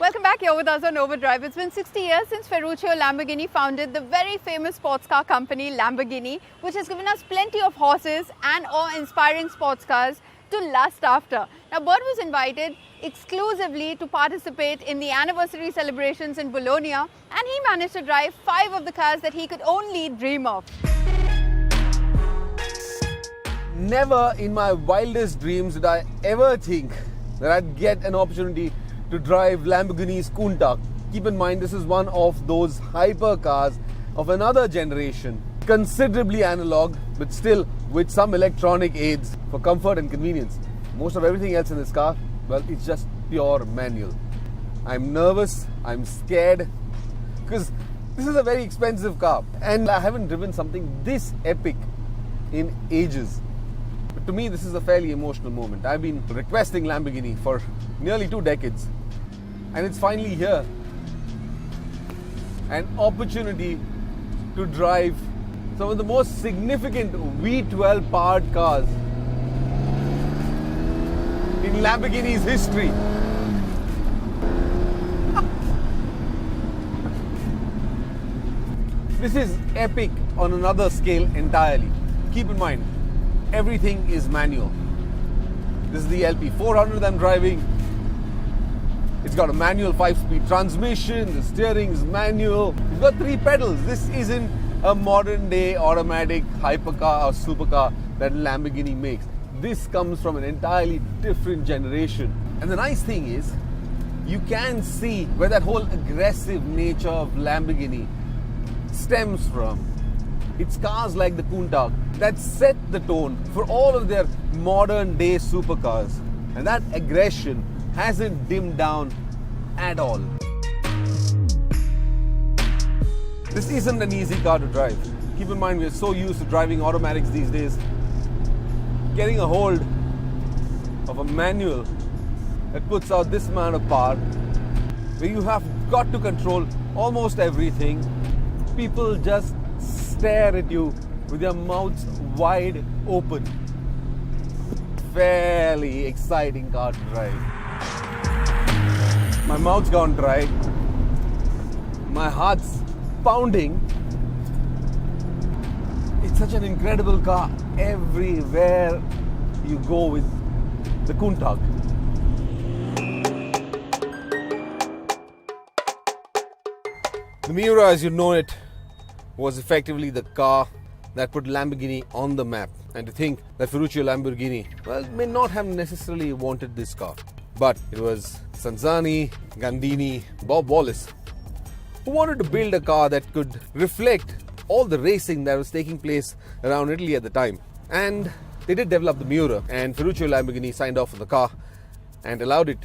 Welcome back here with us on Overdrive. It's been 60 years since Ferruccio Lamborghini founded the very famous sports car company Lamborghini, which has given us plenty of horses and awe-inspiring sports cars to lust after. Now, Bert was invited exclusively to participate in the anniversary celebrations in Bologna, and he managed to drive 5 of the cars that he could only dream of. Never in my wildest dreams did I ever think that I'd get an opportunity to drive Lamborghini's Countach. Keep in mind, this is one of those hypercars of another generation, considerably analog, but still with some electronic aids for comfort and convenience. Most of everything else in this car, well, it's just pure manual. I'm nervous, I'm scared, because this is a very expensive car, and I haven't driven something this epic in ages. But to me, this is a fairly emotional moment. I've been requesting Lamborghini for nearly 2 decades, and it's finally here. An opportunity to drive some of the most significant V12 powered cars in Lamborghini's history. This is epic on another scale entirely. Keep in mind, everything is manual. This is the LP400 I'm driving. It's got a manual 5-speed transmission, the steering is manual. It's got 3 pedals. This isn't a modern day automatic hypercar or supercar that Lamborghini makes. This comes from an entirely different generation. And the nice thing is, you can see where that whole aggressive nature of Lamborghini stems from. It's cars like the Countach that set the tone for all of their modern day supercars. And that aggression hasn't dimmed down at all. This isn't an easy car to drive. Keep in mind, we're so used to driving automatics these days. Getting a hold of a manual that puts out this amount of power, where you have got to control almost everything. People just stare at you with their mouths wide open. Fairly exciting car to drive. My mouth's gone dry. My heart's pounding. It's such an incredible car. Everywhere you go with the Countach. The Miura, as you know it, was effectively the car that put Lamborghini on the map. And to think that Ferruccio Lamborghini, well, may not have necessarily wanted this car. But it was Sanzani, Gandini, Bob Wallace who wanted to build a car that could reflect all the racing that was taking place around Italy at the time. And they did develop the Miura, and Ferruccio Lamborghini signed off on the car and allowed it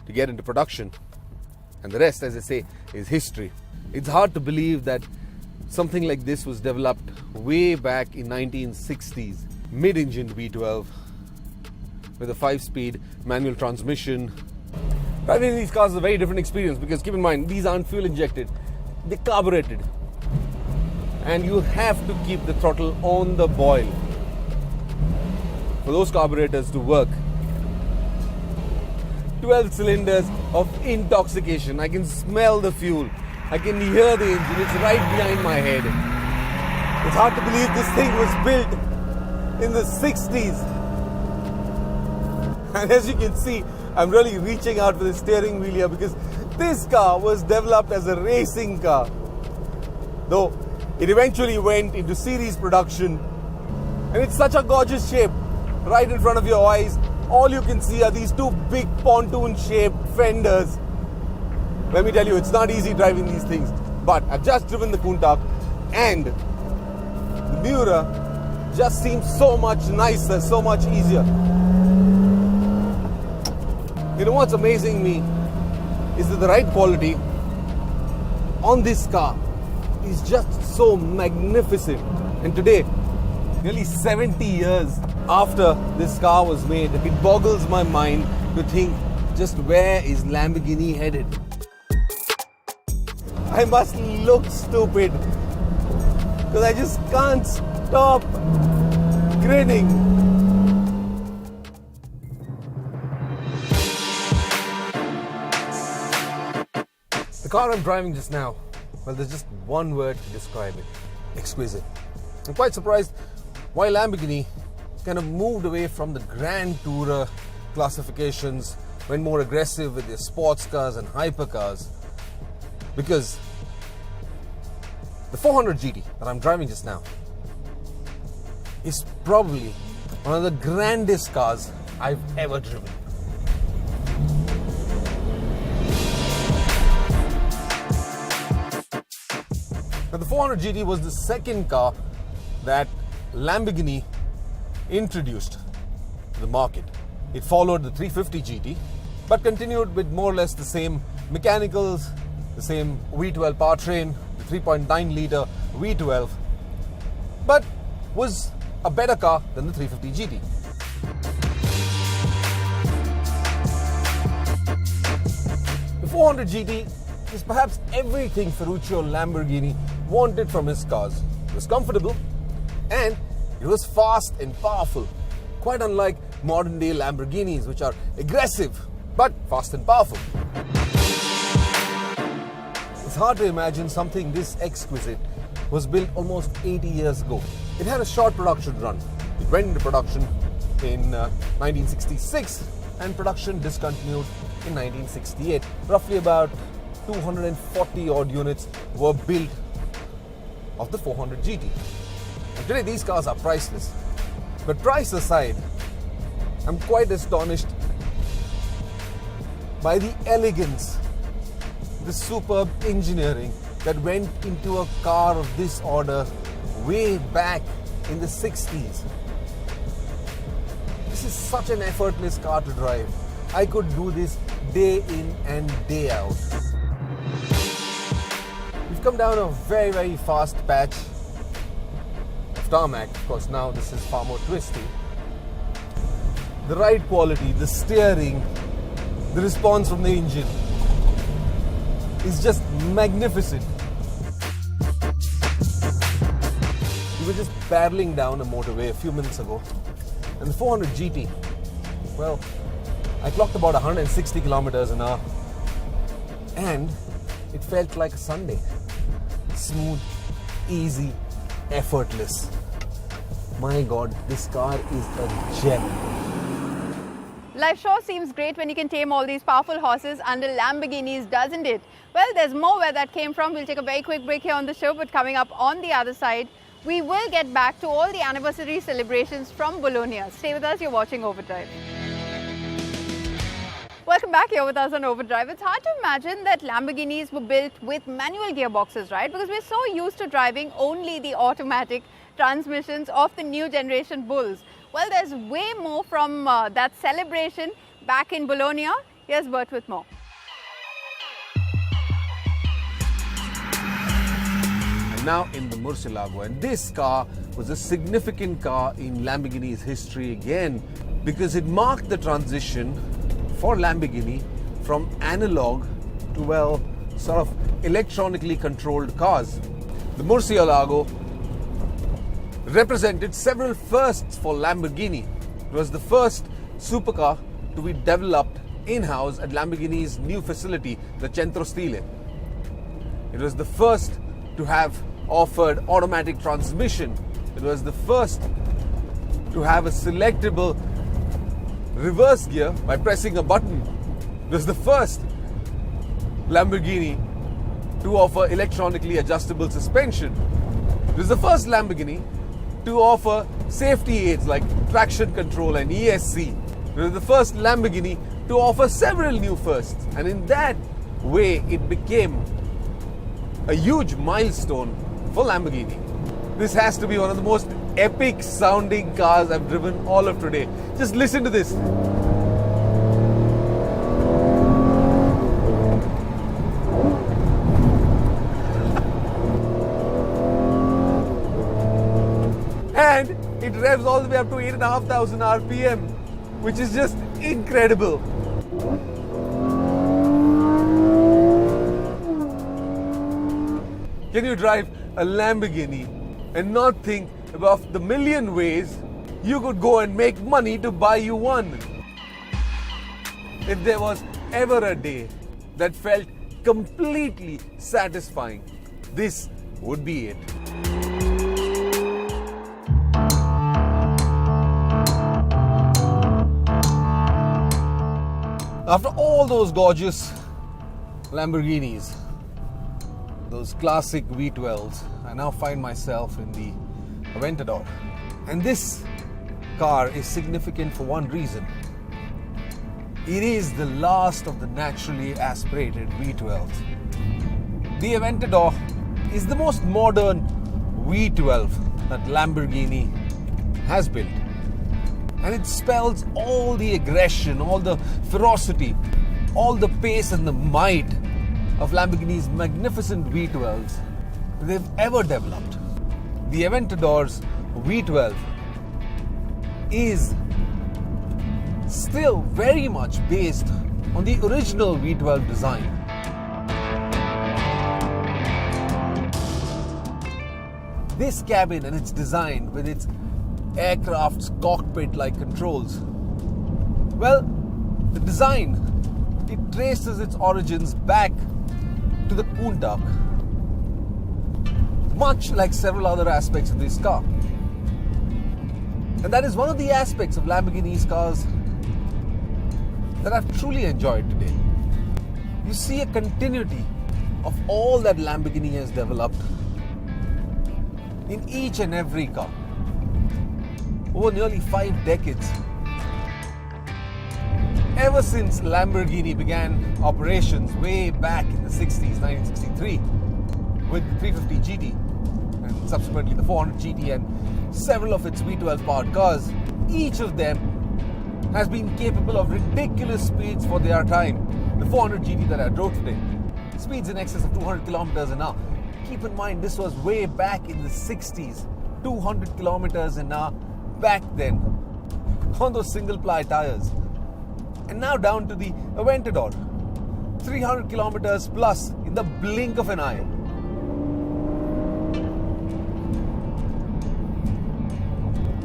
to get into production. And the rest, as I say, is history. It's hard to believe that something like this was developed way back in 1960s, mid-engine V12 with a 5-speed manual transmission. Driving these cars is a very different experience because keep in mind, these aren't fuel injected, they're carbureted. And you have to keep the throttle on the boil for those carburetors to work. 12 cylinders of intoxication. I can smell the fuel. I can hear the engine. It's right behind my head. It's hard to believe this thing was built in the 60s. And as you can see, I'm really reaching out for the steering wheel here because this car was developed as a racing car. Though it eventually went into series production. And it's such a gorgeous shape. Right in front of your eyes, all you can see are these 2 big pontoon-shaped fenders. Let me tell you, it's not easy driving these things. But I've just driven the Countach, and the Miura just seems so much nicer, so much easier. You know what's amazing me is that the ride quality on this car is just so magnificent. And today, nearly 70 years after this car was made, it boggles my mind to think just where is Lamborghini headed. I must look stupid because I just can't stop grinning. car I'm driving just now, well, there's just one word to describe it: exquisite. I'm quite surprised why Lamborghini kind of moved away from the Grand Tourer classifications, went more aggressive with their sports cars and hypercars, because the 400 GT that I'm driving just now is probably one of the grandest cars I've ever driven. Now, the 400 GT was the second car that Lamborghini introduced to the market. It followed the 350 GT, but continued with more or less the same mechanicals, the same V12 powertrain, the 3.9 litre V12, but was a better car than the 350 GT. The 400 GT is perhaps everything Ferruccio Lamborghini wanted from his cars. It was comfortable and it was fast and powerful, quite unlike modern day Lamborghinis, which are aggressive but fast and powerful. It's hard to imagine something this exquisite was built almost 80 years ago. It had a short production run. It went into production in 1966 and production discontinued in 1968. Roughly about 240 odd units were built of the 400 GT. And today these cars are priceless. But price aside, I'm quite astonished by the elegance, the superb engineering that went into a car of this order way back in the 60s. This is such an effortless car to drive. I could do this day in and day out. We've come down a very, very fast patch of tarmac. Of course, now this is far more twisty. The ride quality, the steering, the response from the engine is just magnificent. We were just barreling down a motorway a few minutes ago, and the 400 GT, well, I clocked about 160 kilometers an hour, and it felt like a Sunday. Smooth, easy, effortless. My God, this car is a gem. Life sure seems great when you can tame all these powerful horses under Lamborghinis, doesn't it? Well, there's more where that came from. We'll take a very quick break here on the show, but coming up on the other side, we will get back to all the anniversary celebrations from Bologna. Stay with us, you're watching Overdrive. Welcome back, here with us on Overdrive. It's hard to imagine that Lamborghinis were built with manual gearboxes, right? Because we're so used to driving only the automatic transmissions of the new generation bulls. Well, there's way more from that celebration back in Bologna. Here's Bert with more. And now in the Murcielago, and this car was a significant car in Lamborghini's history again, because it marked the transition for Lamborghini from analog to, well, sort of electronically controlled cars. The Murcielago represented several firsts for Lamborghini. It was the first supercar to be developed in-house at Lamborghini's new facility, the Centro Stile. It was the first to have offered automatic transmission. It was the first to have a selectable reverse gear by pressing a button. It was the first Lamborghini to offer electronically adjustable suspension. It was the first Lamborghini to offer safety aids like traction control and ESC. It was the first Lamborghini to offer several new firsts, and in that way it became a huge milestone for Lamborghini. This has to be one of the most epic sounding cars I've driven all of today. Just listen to this. And it revs all the way up to 8,500 RPM, which is just incredible. Can you drive a Lamborghini and not think about the million ways you could go and make money to buy you one? If there was ever a day that felt completely satisfying, this would be it. After all those gorgeous Lamborghinis, those classic V12s, I now find myself in the Aventador. And this car is significant for one reason. It is the last of the naturally aspirated V12s. The Aventador is the most modern V12 that Lamborghini has built. And it spells all the aggression, all the ferocity, all the pace and the might of Lamborghini's magnificent V12s that they've ever developed. The Aventador's V12 is still very much based on the original V12 design. This cabin and its design with its aircraft's cockpit-like controls, well, the design, it traces its origins back to the Countach, much like several other aspects of this car. And that is one of the aspects of Lamborghini's cars that I've truly enjoyed today. You see a continuity of all that Lamborghini has developed in each and every car over nearly 5 decades. Ever since Lamborghini began operations way back in the 60s, 1963, with the 350 GT and subsequently the 400 GT and several of its V12 powered cars, each of them has been capable of ridiculous speeds for their time. The 400 GT that I drove today, speeds in excess of 200 kilometers an hour. Keep in mind, this was way back in the 60s, 200 kilometers an hour back then on those single ply tires. And now down to the Aventador, 300 kilometers plus in the blink of an eye.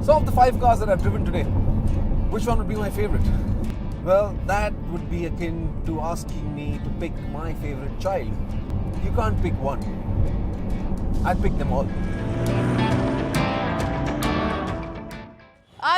So of the 5 cars that I've driven today, which one would be my favorite? Well, that would be akin to asking me to pick my favorite child. You can't pick one. I'd pick them all.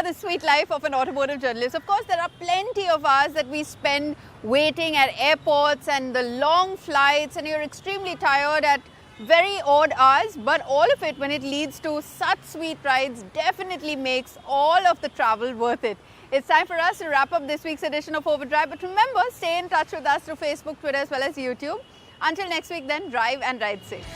The sweet life of an automotive journalist. Of course, there are plenty of hours that we spend waiting at airports and the long flights, and you're extremely tired at very odd hours, but all of it, when it leads to such sweet rides, definitely makes all of the travel worth it. It's time for us to wrap up this week's edition of Overdrive, but remember, stay in touch with us through Facebook, Twitter as well as YouTube. Until next week then, drive and ride safe.